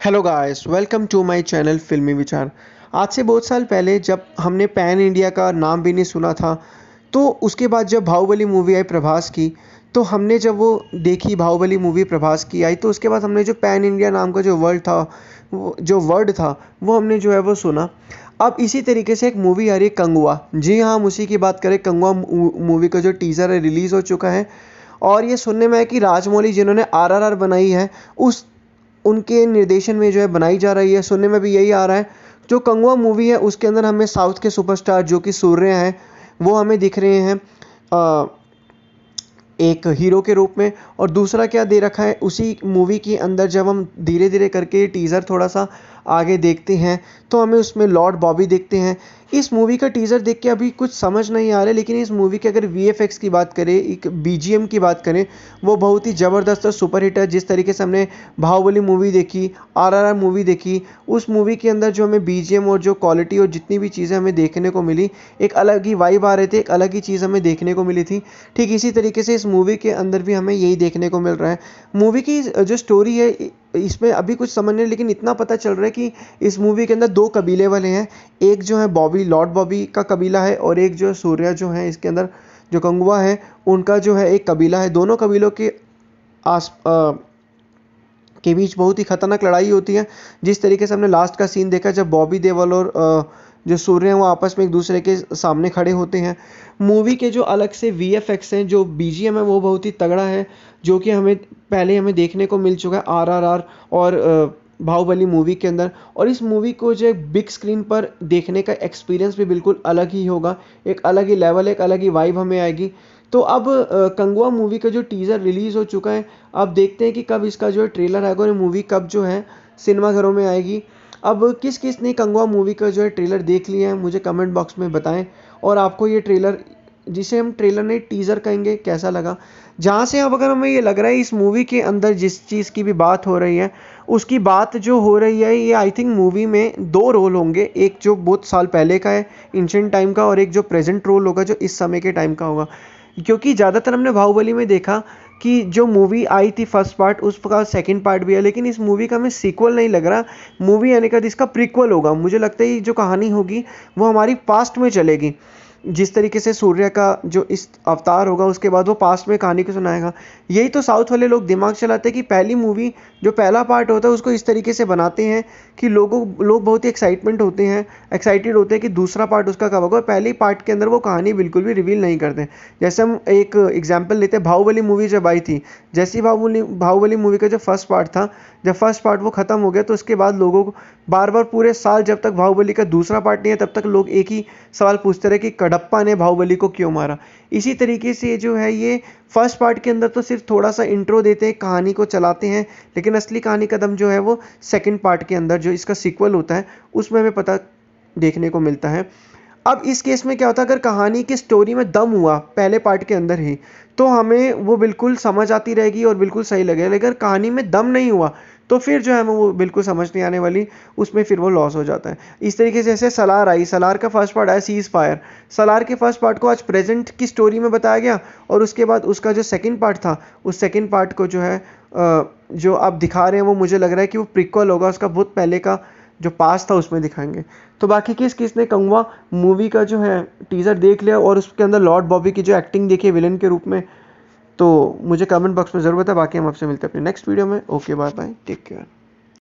Hello guys, welcome to my channel Filmi Vichar. आज से बहुत साल पहले जब हमने पैन इंडिया का नाम भी नहीं सुना था, तो उसके बाद जब बाहुबली मूवी आई प्रभास की, तो हमने जब वो देखी बाहुबली मूवी प्रभास की आई, तो उसके बाद हमने जो पैन इंडिया नाम का जो वर्ड था, वो हमने जो है वो सुना। अब इसी तरीके से एक मूवी आ रही है कंगुआ। जी हाँ, हम उसी की बात करें। कंगुआ मूवी का जो टीज़र है रिलीज़ हो चुका है, और ये सुनने में है कि राजमौली जिन्होंने आरआरआर बनाई है, उस उनके निर्देशन में जो है बनाई जा रही है। सुनने में भी यही आ रहा है। जो कंगुआ मूवी है उसके अंदर हमें साउथ के सुपरस्टार जो कि सूर्या हैं, वो हमें दिख रहे हैं एक हीरो के रूप में। और दूसरा क्या दे रखा है उसी मूवी के अंदर, जब हम धीरे धीरे करके टीज़र थोड़ा सा आगे देखते हैं, तो हमें उसमें लॉर्ड बॉबी देखते हैं। इस मूवी का टीज़र देख के अभी कुछ समझ नहीं आ रहा है, लेकिन इस मूवी के अगर वीएफएक्स की बात करें, एक बीजीएम की बात करें, वो बहुत ही ज़बरदस्त और सुपर हिट है। जिस तरीके से हमने बाहुबली मूवी देखी, आरआरआर मूवी देखी, उस मूवी के अंदर जो हमें बीजीएम और जो क्वालिटी और जितनी भी चीज़ें हमें देखने को मिली, एक अलग ही वाइब आ रहे थे, एक अलग ही चीज़ हमें देखने को मिली थी। ठीक इसी तरीके से इस मूवी के अंदर भी हमें यही देखने को मिल रहा है। मूवी की जो स्टोरी है, इसमें अभी कुछ समझ नहीं, लेकिन इतना पता चल रहा है कि इस मूवी के अंदर दो कबीले वाले हैं। एक जो है बॉबी, लॉर्ड बॉबी का कबीला है, और एक जो सूर्या जो है इसके अंदर जो कंगुआ है, उनका जो है एक कबीला है। दोनों कबीलों के के बीच बहुत ही खतरनाक लड़ाई होती है। जिस तरीके से हमने लास्ट का सीन देखा, जब बॉबी देओल और जो सूर्य हैं वो आपस में एक दूसरे के सामने खड़े होते हैं। मूवी के जो अलग से वीएफएक्स हैं, जो बीजीएम है, वो बहुत ही तगड़ा है, जो कि हमें देखने को मिल चुका है आरआरआर और बाहुबली मूवी के अंदर। और इस मूवी को जो बिग स्क्रीन पर देखने का एक्सपीरियंस भी बिल्कुल अलग ही होगा। एक अलग ही लेवल, एक अलग ही वाइब हमें आएगी। तो अब कंगुआ मूवी का जो टीज़र रिलीज़ हो चुका है, अब देखते हैं कि कब इसका जो है ट्रेलर आएगा और ये मूवी कब जो है सिनेमाघरों में आएगी। अब किस किस ने कंगुआ मूवी का जो है ट्रेलर देख लिया है, मुझे कमेंट बॉक्स में बताएं। और आपको ये ट्रेलर, जिसे हम ट्रेलर नहीं टीज़र कहेंगे, कैसा लगा। जहाँ से अब अगर हमें ये लग रहा है इस मूवी के अंदर जिस चीज़ की भी बात हो रही है, उसकी बात जो हो रही है, ये आई थिंक मूवी में दो रोल होंगे। एक जो बहुत साल पहले का है, एंशिएंट टाइम का, और एक जो प्रेजेंट रोल होगा जो इस समय के टाइम का होगा। क्योंकि ज़्यादातर हमने बाहुबली में देखा कि जो मूवी आई थी फर्स्ट पार्ट, उसका सेकंड पार्ट भी है, लेकिन इस मूवी का हमें सीक्वल नहीं लग रहा। मूवी आने का इसका प्रीक्वल होगा। मुझे लगता है ये जो कहानी होगी वो हमारी पास्ट में चलेगी। जिस तरीके से सूर्य का जो इस अवतार होगा, उसके बाद वो पास्ट में कहानी को सुनाएगा। यही तो साउथ वाले लोग दिमाग चलाते हैं कि पहली मूवी जो पहला पार्ट होता है उसको इस तरीके से बनाते हैं कि लोग बहुत ही एक्साइटेड होते हैं कि दूसरा पार्ट उसका कब होगा। पहले पार्ट के अंदर वो कहानी बिल्कुल भी रिवील नहीं करते। जैसे हम एक एग्जाम्पल लेते हैं, बाहुबली मूवी जब आई थी, जैसी बाहुबली मूवी का जो फर्स्ट पार्ट था, जब फर्स्ट पार्ट वो ख़त्म हो गया, तो उसके बाद लोगों को बार बार पूरे साल, जब तक बाहुबली का दूसरा पार्ट नहीं है, तब तक लोग एक ही सवाल पूछते रहे कि कडप्पा ने बाहुबली को क्यों मारा। इसी तरीके से जो है ये फर्स्ट पार्ट के अंदर तो सिर्फ थोड़ा सा इंट्रो देते हैं, कहानी को चलाते हैं, लेकिन असली कहानी कदम जो है वो सेकंड पार्ट के अंदर, जो इसका सीक्वल होता है, उसमें हमें पता देखने को मिलता है। अब इस केस में क्या होता है, अगर कहानी की स्टोरी में दम हुआ पहले पार्ट के अंदर ही, तो हमें वो बिल्कुल समझ आती रहेगी और बिल्कुल सही लगेगा। लेकिन कहानी में दम नहीं हुआ, तो फिर जो है हमें वो बिल्कुल समझ नहीं आने वाली, उसमें फिर वो लॉस हो जाता है। इस तरीके से जैसे सलार आई, सलार का फर्स्ट पार्ट आया सीज फायर। सलार के फर्स्ट पार्ट को आज प्रेजेंट की स्टोरी में बताया गया, और उसके बाद उसका जो सेकंड पार्ट था, उस सेकंड पार्ट को जो है जो आप दिखा रहे हैं, वो मुझे लग रहा है कि वो प्रीक्वल होगा, उसका बहुत पहले का जो पास था उसमें दिखाएंगे। तो बाकी किस किस ने कंगुआ मूवी का जो है टीज़र देख लिया और उसके अंदर लॉर्ड बॉबी की जो एक्टिंग देखी है विलन के रूप में, तो मुझे कमेंट बॉक्स में ज़रूर बताएं। बाकी हम आपसे मिलते हैं अपने नेक्स्ट वीडियो में। Okay, bye bye, take care.